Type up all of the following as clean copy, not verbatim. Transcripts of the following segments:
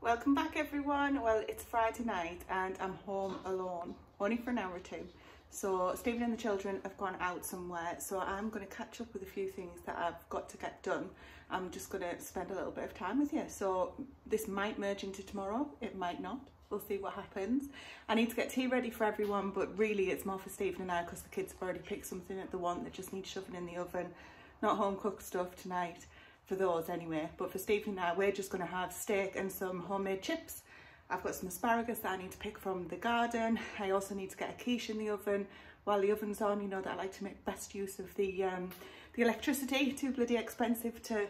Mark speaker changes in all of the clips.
Speaker 1: Welcome back everyone. Well, it's Friday night and I'm home alone, only for an hour or two. So Stephen and the children have gone out somewhere, so I'm going to catch up with a few things that I've got to get done. I'm just going to spend a little bit of time with you. So this might merge into tomorrow, it might not. We'll see what happens. I need to get tea ready for everyone, but really it's more for Stephen and I because the kids have already picked something that they want that just needs shoving in the oven. Not home cooked stuff tonight. For those anyway, but for Stephen and I, we're just going to have steak and some homemade chips. I've got some asparagus that I need to pick from the garden. I also need to get a quiche in the oven while the oven's on. You know that I like to make best use of the electricity. Too bloody expensive to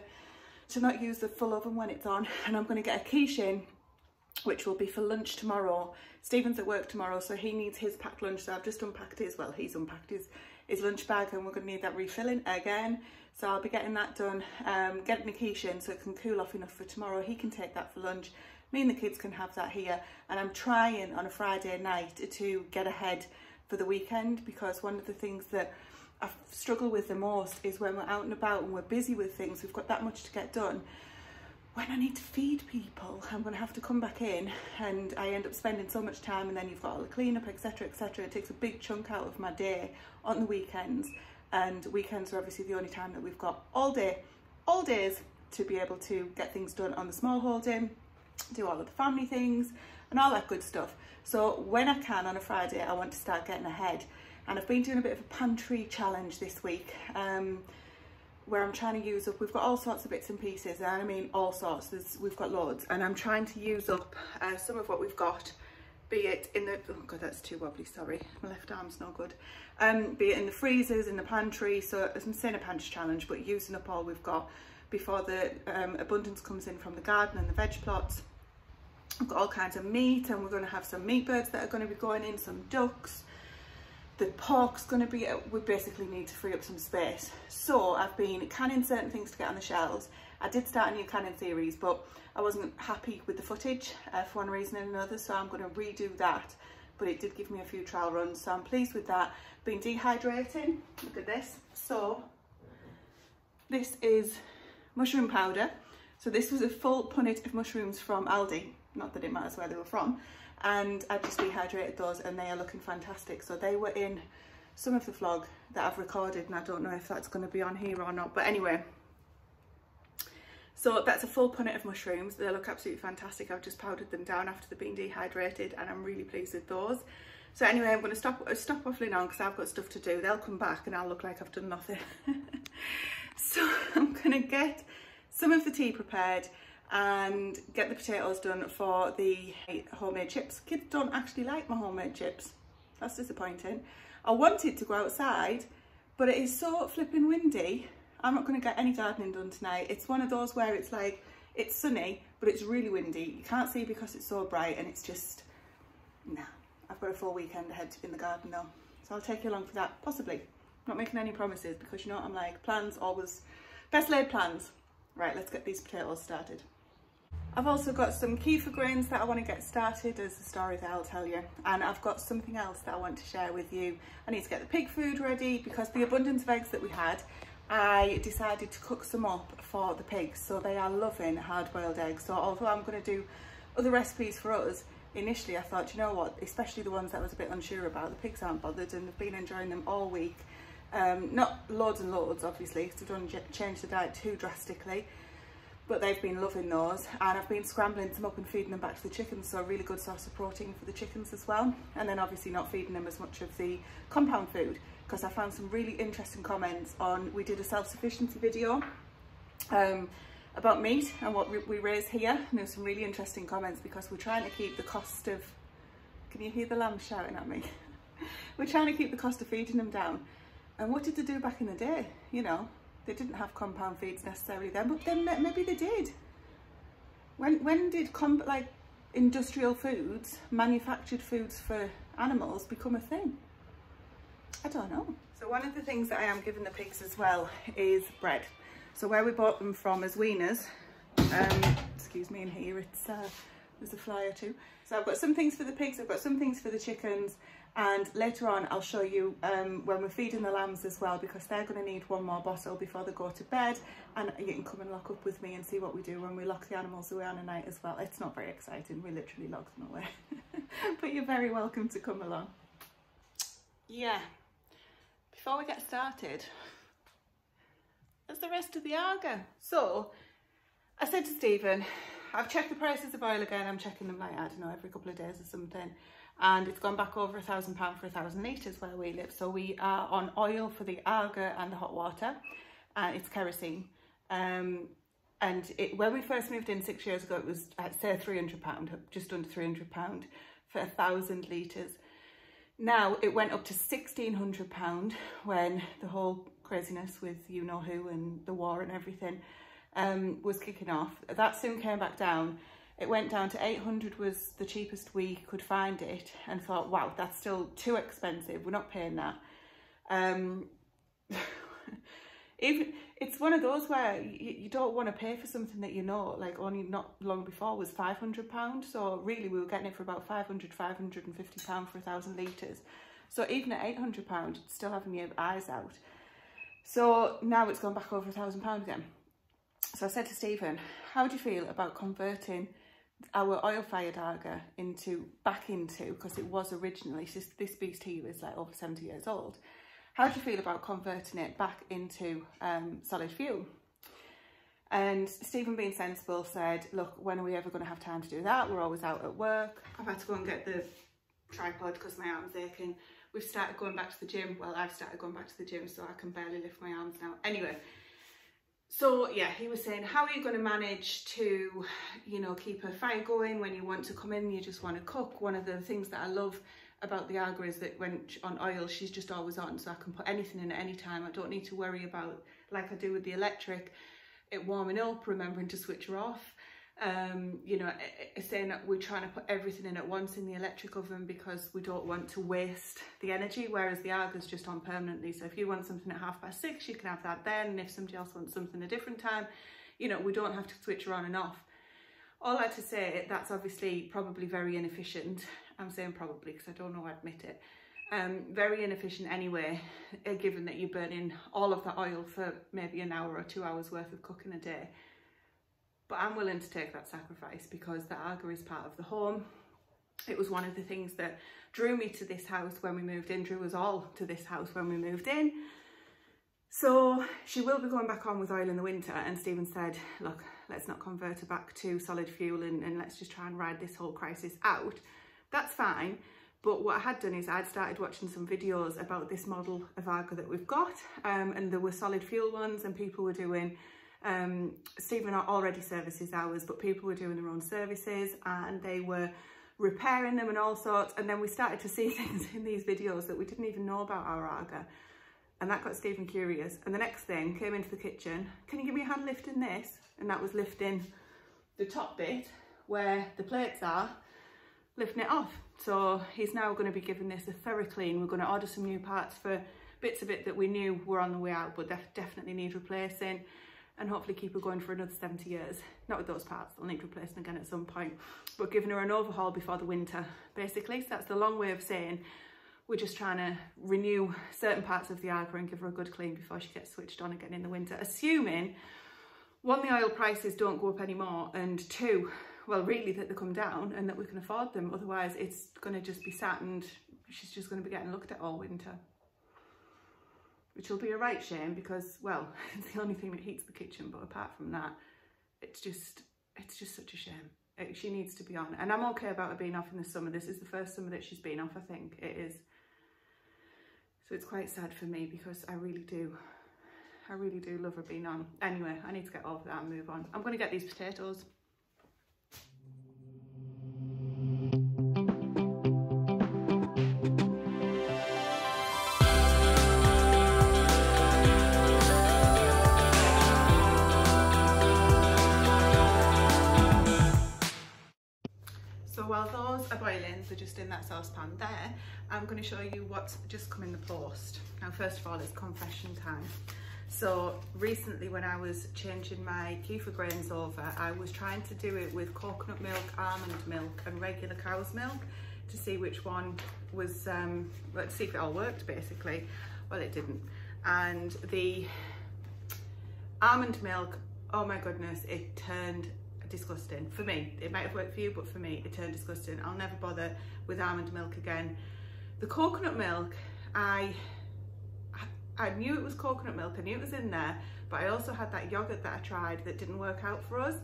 Speaker 1: not use the full oven when it's on. And I'm going to get a quiche in, which will be for lunch tomorrow. Stephen's at work tomorrow, so he needs his packed lunch. So I've just unpacked his, well, he's unpacked his lunch bag, and we're going to need that refilling again. So I'll be getting that done, getting a quiche in so it can cool off enough for tomorrow. He can take that for lunch. Me and the kids can have that here. And I'm trying on a Friday night to get ahead for the weekend, because one of the things that I struggle with the most is when we're out and about and we're busy with things, we've got that much to get done. When I need to feed people, I'm going to have to come back in and I end up spending so much time, and then you've got all the cleanup, etc, etc. It takes a big chunk out of my day on the weekends. And weekends are obviously the only time that we've got all days to be able to get things done on the Smallholding, do all of the family things and all that good stuff. So when I can on a Friday, I want to start getting ahead. And I've been doing a bit of a pantry challenge this week, where I'm trying to use up, we've got all sorts of bits and pieces, and I mean all sorts, we've got loads, and I'm trying to use up some of what we've got, be it in the, oh god, that's too wobbly, sorry, my left arm's no good, be it in the freezers, in the pantry. So I'm saying a pantry challenge, but using up all we've got before the abundance comes in from the garden and the veg plots. I've got all kinds of meat, and we're going to have some meat birds that are going to be going in, some ducks. The pork's going to be, we basically need to free up some space. So I've been canning certain things to get on the shelves. I did start a new canning series, but I wasn't happy with the footage for one reason or another, so I'm going to redo that. But it did give me a few trial runs, so I'm pleased with that. Been dehydrating, look at this. So this is mushroom powder. So this was a full punnet of mushrooms from Aldi, not that it matters where they were from. And I've just dehydrated those and they are looking fantastic. So they were in some of the vlog that I've recorded, and I don't know if that's going to be on here or not, but anyway. So that's a full punnet of mushrooms. They look absolutely fantastic. I've just powdered them down after they've been dehydrated, and I'm really pleased with those. So anyway, I'm going to stop waffling on because I've got stuff to do. They'll come back and I'll look like I've done nothing. So I'm going to get some of the tea prepared and get the potatoes done for the homemade chips. Kids don't actually like my homemade chips. That's disappointing. I wanted to go outside, but it is so flipping windy. I'm not going to get any gardening done tonight. It's one of those where it's like, it's sunny, but it's really windy. You can't see because it's so bright, and it's just, nah. I've got a full weekend ahead in the garden though. So I'll take you along for that, possibly. I'm not making any promises because you know what I'm like. Plans always, best laid plans. Right, let's get these potatoes started. I've also got some kefir grains that I want to get started, as the story that I'll tell you. And I've got something else that I want to share with you. I need to get the pig food ready because the abundance of eggs that we had, I decided to cook some up for the pigs. So they are loving hard-boiled eggs. So although I'm going to do other recipes for us, initially I thought, you know what, especially the ones that I was a bit unsure about, the pigs aren't bothered and they've been enjoying them all week. Not loads and loads, obviously, because I don't change the diet too drastically. But they've been loving those, and I've been scrambling them up and feeding them back to the chickens, so a really good source of protein for the chickens as well. And then obviously not feeding them as much of the compound food, because I found some really interesting comments on, we did a self-sufficiency video about meat and what we raise here, and there's some really interesting comments because we're trying to keep the cost of, can you hear the lambs shouting at me? We're trying to keep the cost of feeding them down. And what did they do back in the day? You know, they didn't have compound feeds necessarily then, but then maybe they did. When did like industrial foods, manufactured foods for animals become a thing? I don't know. So one of the things that I am giving the pigs as well is bread. So where we bought them from as weaners, excuse me, in here it's there's a fly or two. So I've got some things for the pigs, I've got some things for the chickens, And later on I'll show you when we're feeding the lambs as well, because they're going to need one more bottle before they go to bed, and you can come and lock up with me and see what we do when we lock the animals away on a night as well. It's not very exciting, we literally lock them away. But you're very welcome to come along. Yeah, before we get started, there's the rest of the Arga. So I said to Stephen, I've checked the prices of oil again. I'm checking them like, I don't know, every couple of days or something. And it's gone back over £1,000 for 1,000 litres where we live. So we are on oil for the Arga and the hot water, and it's kerosene. And when we first moved in 6 years ago, it was, I'd say £300, just under £300 for 1,000 litres. Now it went up to £1,600 when the whole craziness with you know who and the war and everything was kicking off. That soon came back down. It went down to 800 was the cheapest we could find it, and thought, wow, that's still too expensive. We're not paying that. Even it's one of those where you don't want to pay for something that you know, like only not long before was £500. So really we were getting it for about £550 for 1,000 litres. So even at £800, it's still having your eyes out. So now it's gone back over £1,000 again. So I said to Stephen, how do you feel about converting our oil-fired Arga back into, because it was originally, this beast here is like over 70 years old. How do you feel about converting it back into solid fuel? And Stephen, being sensible, said, look, when are we ever going to have time to do that? We're always out at work. I've had to go and get the tripod because my arm's aching. We've started going back to the gym. Well, I've started going back to the gym, so I can barely lift my arms now. Anyway, so yeah, he was saying, how are you going to manage to, you know, keep a fire going when you want to come in, you just want to cook? One of the things that I love about the Arga is that when on oil, she's just always on, so I can put anything in at any time. I don't need to worry about, like I do with the electric, it warming up, remembering to switch her off. You know, saying that we're trying to put everything in at once in the electric oven because we don't want to waste the energy, whereas the Arga's just on permanently. So if you want something at 6:30, you can have that then, and if somebody else wants something a different time, you know, we don't have to switch her on and off. All that to say, that's obviously probably very inefficient. I'm saying probably because I don't know, I admit it. Very inefficient anyway, given that you're burning all of the oil for maybe an hour or 2 hours worth of cooking a day. But I'm willing to take that sacrifice because the Arga is part of the home. It was one of the things that drew me to this house when we moved in, drew us all to this house when we moved in. So she will be going back on with oil in the winter, and Stephen said, look, let's not convert her back to solid fuel and let's just try and ride this whole crisis out. That's fine. But what I had done is I'd started watching some videos about this model of Arga that we've got, and there were solid fuel ones, and people were doing, Stephen already services ours, but people were doing their own services and they were repairing them and all sorts. And then we started to see things in these videos that we didn't even know about our Arga, and that got Stephen curious. And the next thing, came into the kitchen, can you give me a hand lifting this? And that was lifting the top bit where the plates are, lifting it off. So he's now going to be giving this a thorough clean. We're going to order some new parts for bits of it that we knew were on the way out but definitely need replacing, and hopefully keep her going for another 70 years. Not with those parts, they'll need replacing again at some point, but giving her an overhaul before the winter, basically. So that's the long way of saying we're just trying to renew certain parts of the Arga and give her a good clean before she gets switched on again in the winter, assuming, one, the oil prices don't go up anymore, and two, well, really that they come down and that we can afford them. Otherwise it's going to just be sat and she's just going to be getting looked at all winter, which will be a right shame because, well, it's the only thing that heats the kitchen, but apart from that, it's just such a shame. She needs to be on, and I'm okay about her being off in the summer. This is the first summer that she's been off, I think it is. So it's quite sad for me because I really do love her being on. Anyway, I need to get over that and move on. I'm going to get these potatoes. While those are boiling, so just in that saucepan there, I'm going to show you what's just come in the post. Now, first of all, it's confession time. So recently when I was changing my kefir grains over, I was trying to do it with coconut milk, almond milk and regular cow's milk. to see which one was, let's see if it all worked basically. Well, it didn't. And the almond milk, oh my goodness, it turned disgusting for me. It might have worked for you, but for me it turned disgusting. I'll never bother with almond milk again. The coconut milk, I knew it was coconut milk, I knew it was in there, but I also had that yogurt that I tried that didn't work out for us,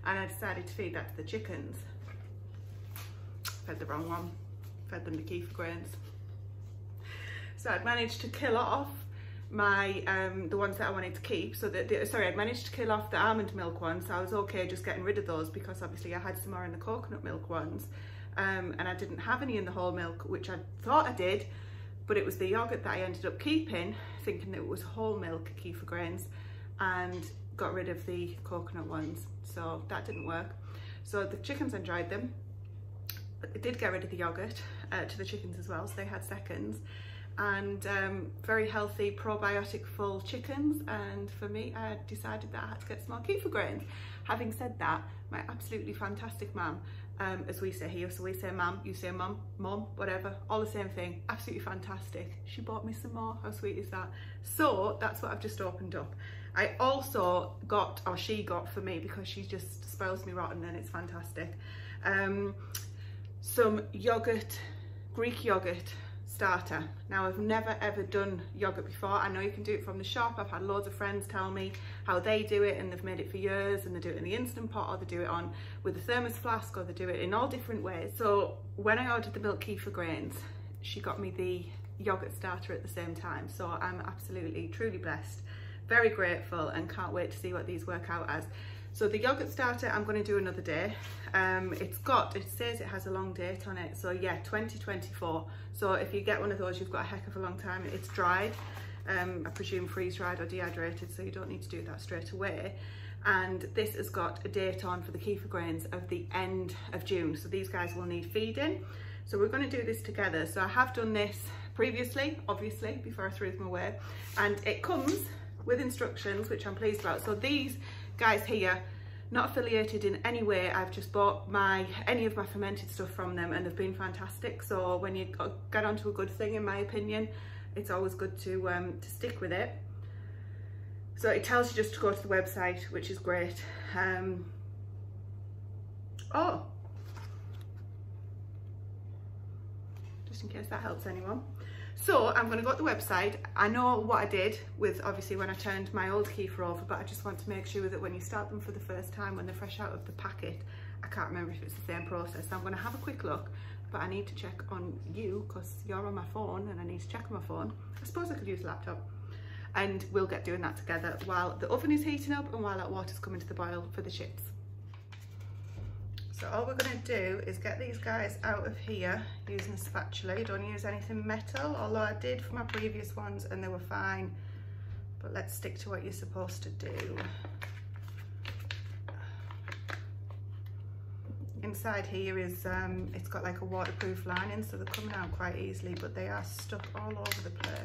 Speaker 1: and I decided to feed that to the chickens. Fed the wrong one, fed them the kefir grains. So I'd managed to kill off my the ones that I wanted to keep. So I'd managed to kill off the almond milk ones, so I was okay just getting rid of those, because obviously I had some more in the coconut milk ones, and I didn't have any in the whole milk, which I thought I did, but it was the yogurt that I ended up keeping, thinking that it was whole milk kefir grains, and got rid of the coconut ones, so that didn't work. So the chickens enjoyed them, but I did get rid of the yogurt to the chickens as well, so they had seconds. And very healthy, probiotic full chickens, and for me, I decided that I had to get some more kefir grains. Having said that, my absolutely fantastic mum, as we say here, so we say mum, you say mum, mum, whatever, all the same thing, absolutely fantastic. She bought me some more. How sweet is that? So that's what I've just opened up. I also got, or she got for me, because she just spoils me rotten and it's fantastic, some yogurt, Greek yogurt starter. Now, I've never ever done yogurt before. I know you can do it from the shop. I've had loads of friends tell me how they do it, and they've made it for years, and they do it in the Instant Pot, or they do it on with a thermos flask, or they do it in all different ways. So when I ordered the milk kefir grains, she got me the yogurt starter at the same time. So I'm absolutely, truly blessed, very grateful, and can't wait to see what these work out as. So the yogurt starter, I'm going to do another day. It says it has a long date on it. So yeah, 2024. So if you get one of those, you've got a heck of a long time. It's dried, I presume freeze dried or dehydrated, so you don't need to do that straight away. And this has got a date on for the kefir grains of the end of June. So these guys will need feeding. So we're going to do this together. So I have done this previously, obviously, before I threw them away. And it comes with instructions, which I'm pleased about. So these guys here, not affiliated in any way, I've just bought any of my fermented stuff from them, and they've been fantastic. So when you get onto a good thing, in my opinion, it's always good to stick with it. So it tells you just to go to the website, which is great. Oh, just in case that helps anyone. So I'm going to go to the website. I know what I did with, obviously, when I turned my old kefir over, but I just want to make sure that when you start them for the first time, when they're fresh out of the packet, I can't remember if it's the same process. So I'm going to have a quick look, but I need to check on you, because you're on my phone and I need to check on my phone. I suppose I could use a laptop, and we'll get doing that together while the oven is heating up and while that water's coming to the boil for the chips. So all we're going to do is get these guys out of here using a spatula. You don't use anything metal, although I did for my previous ones and they were fine. But let's stick to what you're supposed to do. Inside here is, it's got like a waterproof lining, so they're coming out quite easily, but they are stuck all over the place.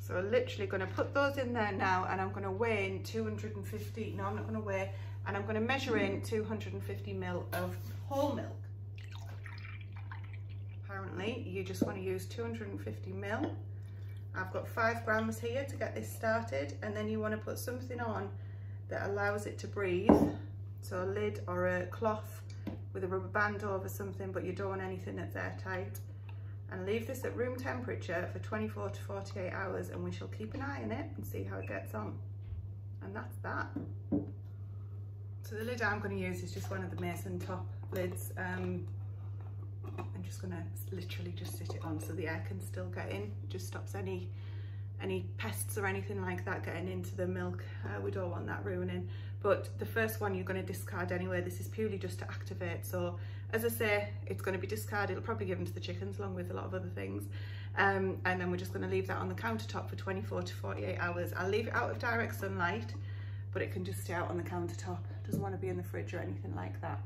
Speaker 1: So I'm literally going to put those in there now, and I'm going to weigh in 250, no, I'm not going to weigh, and I'm going to measure in 250 ml of whole milk. Apparently you just want to use 250 ml. I've got 5 grams here to get this started, and then you want to put something on that allows it to breathe. So a lid or a cloth with a rubber band over something, but you don't want anything that's airtight. And leave this at room temperature for 24 to 48 hours, and we shall keep an eye on it and see how it gets on. And that's that. So the lid I'm going to use is just one of the mason top lids. I'm just going to literally just sit it on so the air can still get in. It just stops any pests or anything like that getting into the milk. We don't want that ruining. But the first one you're going to discard anyway. This is purely just to activate. So as I say, it's going to be discarded. It'll probably give them to the chickens along with a lot of other things. And then we're just going to leave that on the countertop for 24 to 48 hours. I'll leave it out of direct sunlight, but it can just stay out on the countertop. It doesn't want to be in the fridge or anything like that.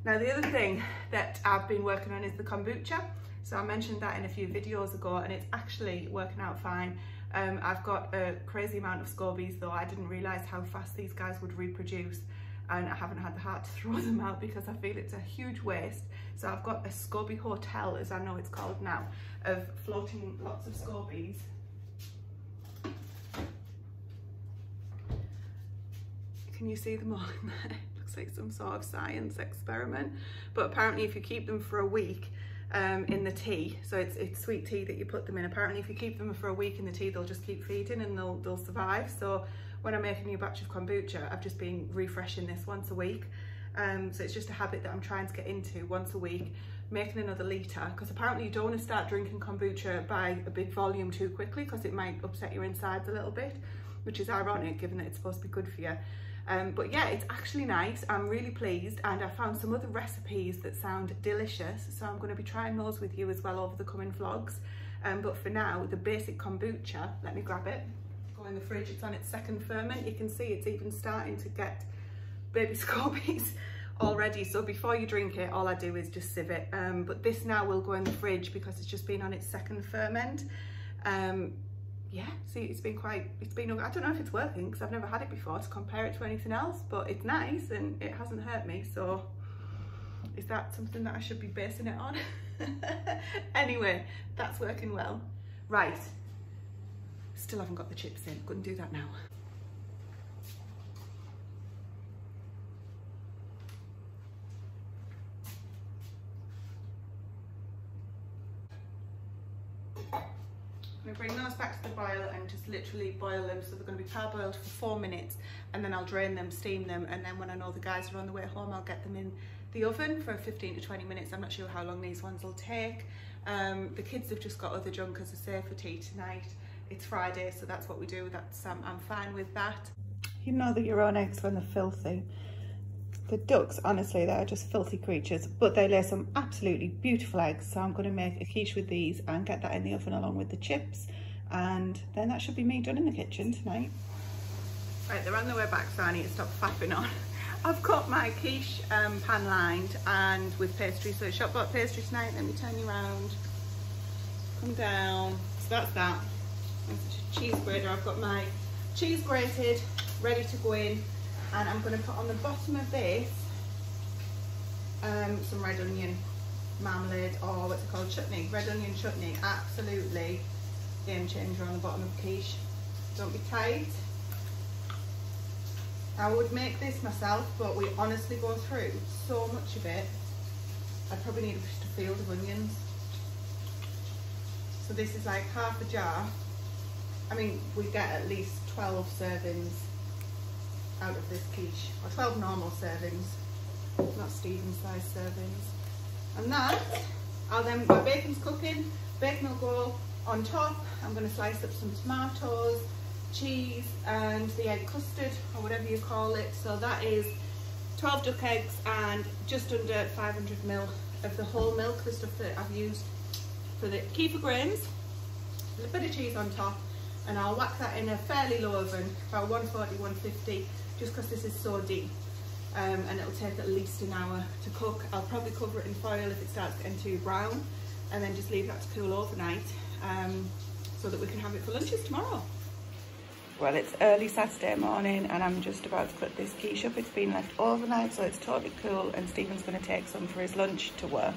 Speaker 1: Now, the other thing that I've been working on is the kombucha. So I mentioned that in a few videos ago, and it's actually working out fine. I've got a crazy amount of scobies though. I didn't realise how fast these guys would reproduce, and I haven't had the heart to throw them out because I feel it's a huge waste. So I've got a scoby hotel, as I know it's called now, of floating lots of scobies. Can you see them all in there? Looks like some sort of science experiment. But apparently if you keep them for a week in the tea, so it's sweet tea that you put them in, apparently if you keep them for a week in the tea, they'll just keep feeding and they'll survive. So when I make a new batch of kombucha, I've just been refreshing this once a week. So it's just a habit that I'm trying to get into once a week, making another litre, because apparently you don't want to start drinking kombucha by a big volume too quickly because it might upset your insides a little bit, which is ironic given that it's supposed to be good for you. But yeah, it's actually nice. I'm really pleased, and I found some other recipes that sound delicious, so I'm going to be trying those with you as well over the coming vlogs. But for now, the basic kombucha, let me grab it, go in the fridge. It's on its second ferment. You can see it's even starting to get baby scobies already. So before you drink it, all I do is just sieve it. But this now will go in the fridge because it's just been on its second ferment. Yeah, see, I don't know if it's working because I've never had it before to compare it to anything else, but it's nice and it hasn't hurt me. So is that something that I should be basing it on? Anyway, that's working well. Right, still haven't got the chips in. Couldn't do that now. I'm going to bring those back to the boil and just literally boil them. So they're going to be parboiled for 4 minutes, and then I'll drain them, steam them, and then when I know the guys are on the way home, I'll get them in the oven for 15 to 20 minutes. I'm not sure how long these ones will take. The kids have just got other junk, as I say, for tea tonight. It's Friday, so that's what we do. I'm fine with that. You know that your own eggs when they're filthy. The ducks, honestly, they're just filthy creatures, but they lay some absolutely beautiful eggs. So I'm going to make a quiche with these and get that in the oven along with the chips. And then that should be me done in the kitchen tonight. Right, they're on their way back, so I need to stop faffing on. I've got my quiche pan lined and with pastry. So it's shop bought pastry tonight. Let me turn you around. Come down. So that's that. That's a cheese grater. I've got my cheese grated, ready to go in. And I'm going to put on the bottom of this some red onion marmalade, or what's it called, chutney, red onion chutney. Absolutely game changer on the bottom of quiche. Don't be tight. I would make this myself, but we honestly go through so much of it. I'd probably need just a field of onions. So this is like half a jar. I mean, we get at least 12 servings out of this quiche, or 12 normal servings, not Stephen's size servings. And that, my bacon's cooking, bacon will go on top. I'm going to slice up some tomatoes, cheese, and the egg custard, or whatever you call it. So that is 12 duck eggs and just under 500 ml of the whole milk, the stuff that I've used for the kefir grains, a bit of cheese on top, and I'll whack that in a fairly low oven, about 140, 150, just because this is so deep, and it'll take at least an hour to cook. I'll probably cover it in foil if it starts getting too brown, and then just leave that to cool overnight, so that we can have it for lunches tomorrow. Well, it's early Saturday morning and I'm just about to cut this quiche up. It's been left overnight, so it's totally cool, and Stephen's going to take some for his lunch to work.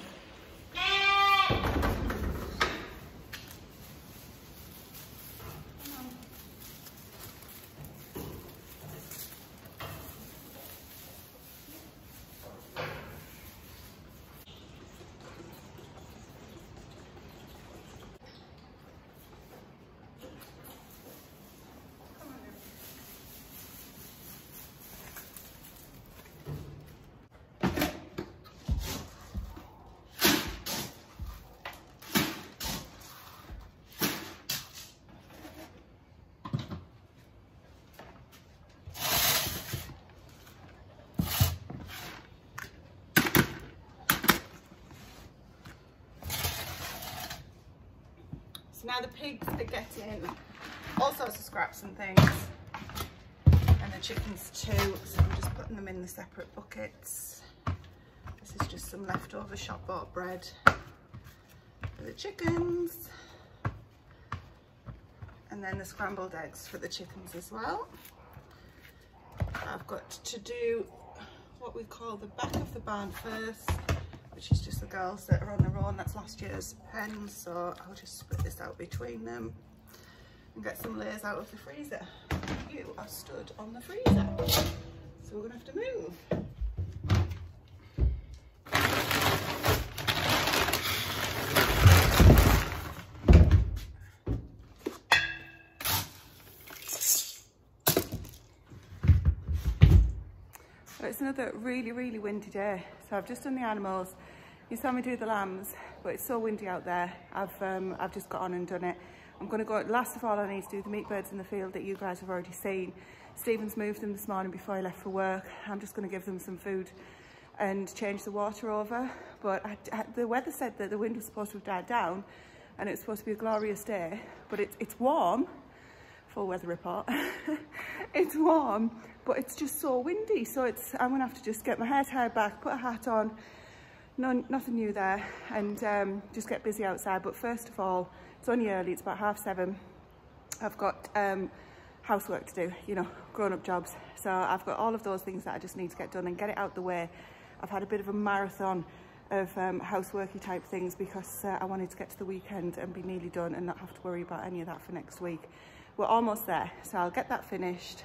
Speaker 1: Now the pigs are getting all sorts of scraps and things, and the chickens too, so I'm just putting them in the separate buckets. This is just some leftover shop bought bread for the chickens, And then the scrambled eggs for the chickens as well. I've got to do what we call the back of the barn first, which is just the girls that are on their own. That's last year's hens, so I'll just split this out between them and get some layers out of the freezer. You are stood on the freezer, so we're gonna have to move. It's another really windy day, so I've just done the animals. You saw me do the lambs, but it's so windy out there. I've just got on and done it. I'm going to go, last of all I need to do the meat birds in the field that you guys have already seen. Stephen's moved them this morning before I left for work. I'm just going to give them some food and change the water over, but the weather said that the wind was supposed to have died down and it's supposed to be a glorious day, but it's warm. Full weather report. It's warm, but it's just so windy, so I'm gonna have to just get my hair tied back, put a hat on, nothing new there, and just get busy outside. But first of all, it's only early, it's about 7:30. I've got housework to do, you know, grown-up jobs, so I've got all of those things that I just need to get done and get it out the way. I've had a bit of a marathon of houseworky type things because I wanted to get to the weekend and be nearly done and not have to worry about any of that for next week. We're almost there, so I'll get that finished.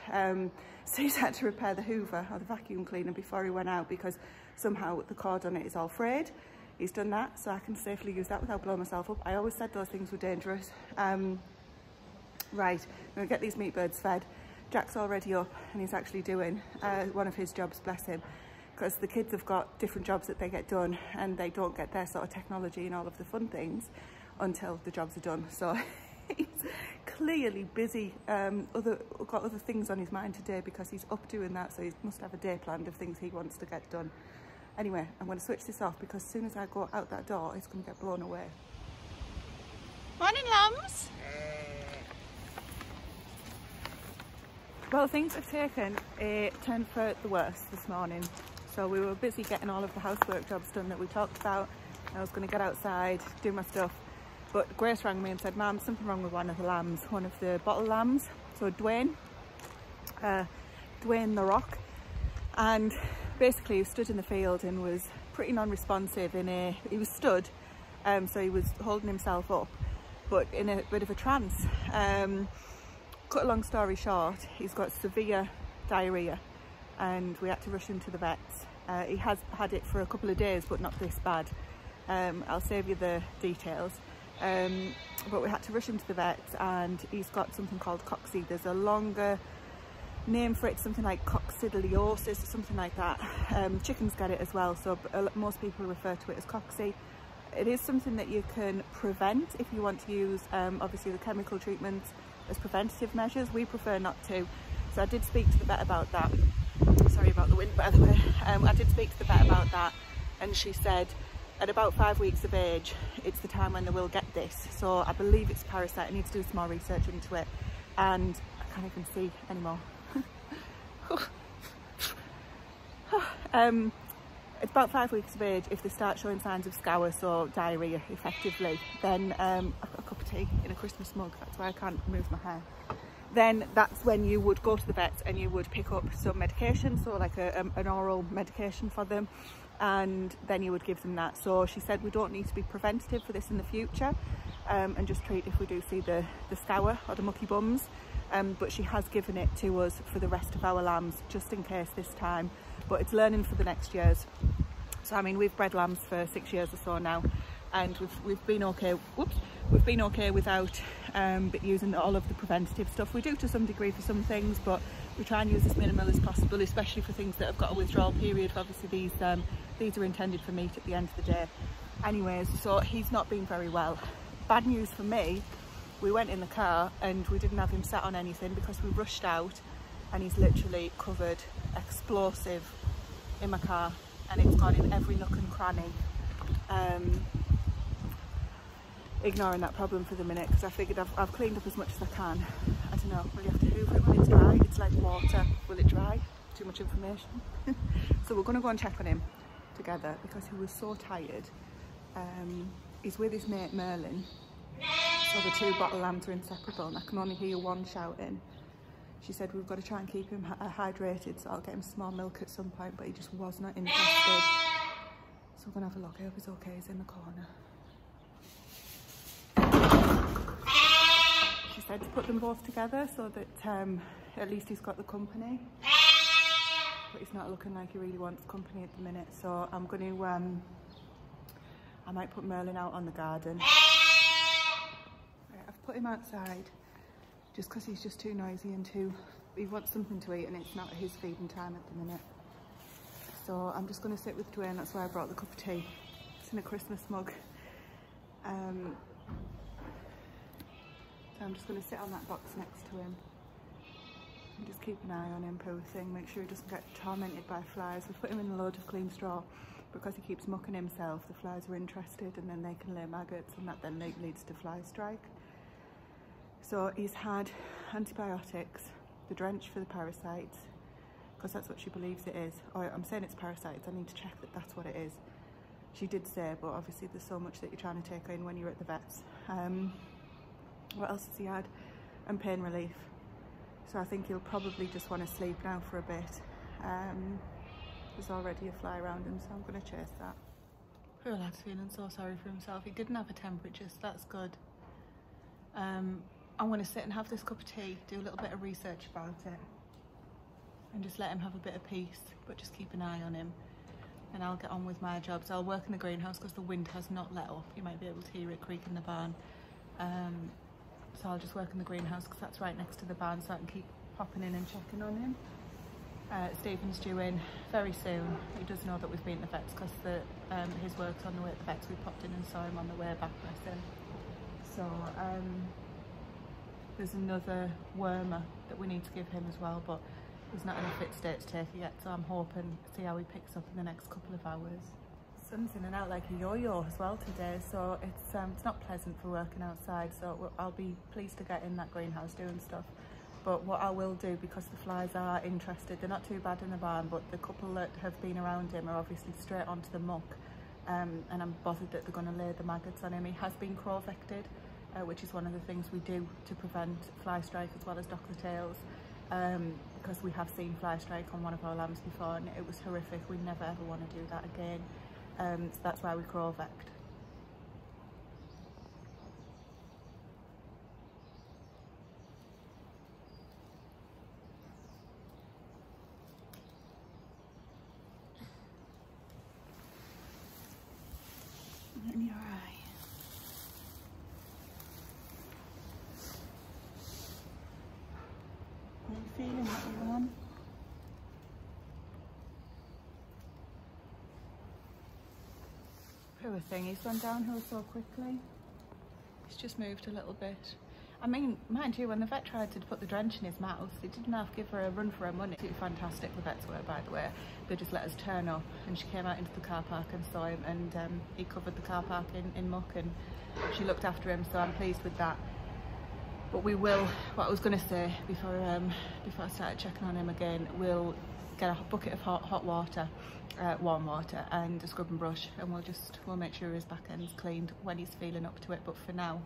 Speaker 1: Steve's had to repair the hoover or the vacuum cleaner before he went out because somehow the cord on it is all frayed. He's done that, so I can safely use that without blowing myself up. I always said those things were dangerous. Right, I'm gonna get these meat birds fed. Jack's already up and he's actually doing one of his jobs, bless him, because the kids have got different jobs that they get done and they don't get their sort of technology and all of the fun things until the jobs are done. So he's clearly busy, got other things on his mind today because he's up doing that, so he must have a day planned of things he wants to get done. Anyway, I'm going to switch this off because as soon as I go out that door, it's going to get blown away. Morning, lambs! Well, things have taken a turn for the worse this morning. So we were busy getting all of the housework jobs done that we talked about. I was going to get outside, do my stuff. But Grace rang me and said, Mum, something wrong with one of the lambs, one of the bottle lambs. So Dwayne the Rock. And basically he stood in the field and was pretty non-responsive he was stood, so he was holding himself up, but in a bit of a trance. Cut a long story short, he's got severe diarrhea and we had to rush him to the vets. He has had it for a couple of days, but not this bad. I'll save you the details. But we had to rush him to the vets and he's got something called cocci. There's a longer name for it, something like coccidiosis or something like that. Chickens get it as well, so most people refer to it as cocci. It is something that you can prevent if you want to use obviously the chemical treatments as preventative measures. We prefer not to, so I did speak to the vet about that. Sorry about the wind, by the way. I did speak to the vet about that and she said at about 5 weeks of age it's the time when they will get this. So I believe it's a parasite. I need to do some more research into it, and I can't even see anymore. It's about 5 weeks of age. If they start showing signs of scour, so diarrhea effectively, then a cup of tea in a Christmas mug, that's why I can't move my hair, then that's when you would go to the vet and you would pick up some medication, so like an oral medication for them, and then you would give them that. So she said we don't need to be preventative for this in the future, and just treat if we do see the scour or the mucky bums, but she has given it to us for the rest of our lambs just in case this time, but it's learning for the next years. So I mean, we've bred lambs for 6 years or so now, and we've been okay. Whoops, we've been okay without using all of the preventative stuff. We do to some degree for some things, but we try and use as minimal as possible, especially for things that have got a withdrawal period. Obviously these are intended for meat at the end of the day. Anyways, so he's not been very well. Bad news for me, we went in the car and we didn't have him sat on anything because we rushed out, and he's literally covered explosive in my car and it's gone in every nook and cranny. Ignoring that problem for the minute because I figured I've cleaned up as much as I can. I don't know, will you have to hoover it when it's dry? It's like water. Will it dry? Too much information. So we're going to go and check on him together because he was so tired. He's with his mate Merlin. So the two bottle lambs are inseparable and I can only hear one shouting. She said we've got to try and keep him hydrated, so I'll get him some more milk at some point, but he just was not interested. So we're going to have a look. I hope he's okay. He's in the corner. She said to put them both together so that at least he's got the company. But he's not looking like he really wants company at the minute, so I'm going to, I might put Merlin out on the garden. Right, I've put him outside just because he's just too noisy and he wants something to eat and it's not his feeding time at the minute. So I'm just going to sit with Dwayne. That's why I brought the cup of tea. It's in a Christmas mug. So I'm just going to sit on that box next to him and just keep an eye on him, poor thing, make sure he doesn't get tormented by flies. We've put him in a load of clean straw because he keeps mucking himself. The flies are interested and then they can lay maggots and that then leads to fly strike. So he's had antibiotics, the drench for the parasites, because that's what she believes it is. Oh, I'm saying it's parasites, I need to check that that's what it is. She did say, but obviously there's so much that you're trying to take in when you're at the vets. What else has he had? And pain relief. So I think he'll probably just want to sleep now for a bit. There's already a fly around him, so I'm going to chase that. Poor lad's feeling so sorry for himself. He didn't have a temperature, so that's good. I'm going to sit and have this cup of tea, do a little bit of research about it, and just let him have a bit of peace, but just keep an eye on him. And I'll get on with my job. So I'll work in the greenhouse because the wind has not let up. You might be able to hear it creak in the barn. So I'll just work in the greenhouse because that's right next to the barn, so I can keep popping in and checking on him. Stephen's due in very soon. He does know that we've been to the vets because his work's on the way to the vets. We popped in and saw him on the way back, bless him. So there's another wormer that we need to give him as well, but he's not in a fit state to take it yet, so I'm hoping to see how he picks up in the next couple of hours. Sun's in and out like a yo-yo as well today, so it's not pleasant for working outside, so I'll be pleased to get in that greenhouse doing stuff. But what I will do, because the flies are interested, they're not too bad in the barn, but the couple that have been around him are obviously straight onto the muck, and I'm bothered that they're going to lay the maggots on him. He has been crow-vected, which is one of the things we do to prevent fly strike as well as dock the tails, because we have seen fly strike on one of our lambs before and it was horrific. We never ever want to do that again. So that's why we crow-vect. In your eye. Are you feeling that you're on? Poor thing, he's gone downhill so quickly. He's just moved a little bit. I mean, mind you, when the vet tried to put the drench in his mouth, they didn't have to give her a run for her money. Absolutely fantastic, the vets were, by the way. They just let us turn up, and she came out into the car park and saw him, and he covered the car park in muck, and she looked after him, so I'm pleased with that. But we will, what I was going to say before I started checking on him again, we'll get a bucket of hot water, warm water, and a scrub and brush, and we'll make sure his back end's cleaned when he's feeling up to it. But for now,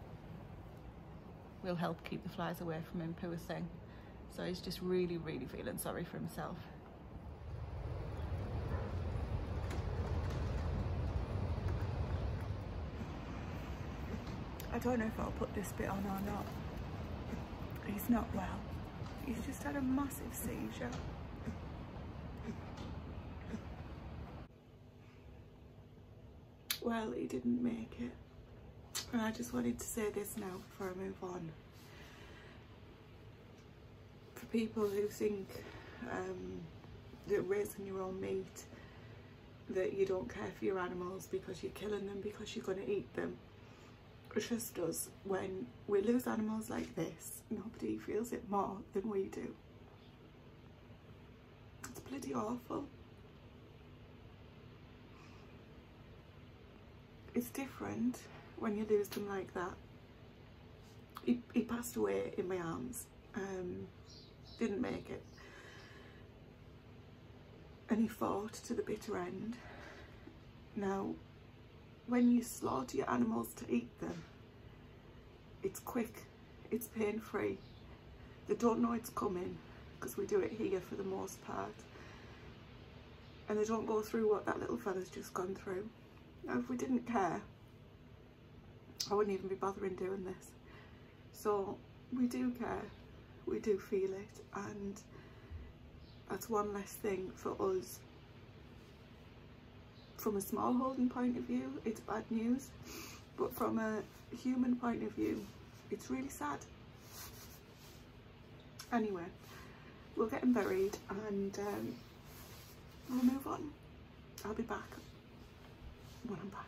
Speaker 1: we'll help keep the flies away from him, poor thing. So he's just really, really feeling sorry for himself. I don't know if I'll put this bit on or not. He's not well. He's just had a massive seizure. Well, he didn't make it. And I just wanted to say this now before I move on. For people who think that raising your own meat, that you don't care for your animals because you're killing them because you're going to eat them, trust us, when we lose animals like this, nobody feels it more than we do. It's bloody awful. It's different when you lose them like that. He passed away in my arms, didn't make it, and he fought to the bitter end. Now, when you slaughter your animals to eat them, it's quick, it's pain-free. They don't know it's coming because we do it here for the most part, and they don't go through what that little fella's just gone through. Now if we didn't care, I wouldn't even be bothering doing this. So we do care, we do feel it, and that's one less thing for us. From a small holding point of view, it's bad news, but from a human point of view, it's really sad. Anyway, we'll get him buried and we'll move on. I'll be back when I'm back.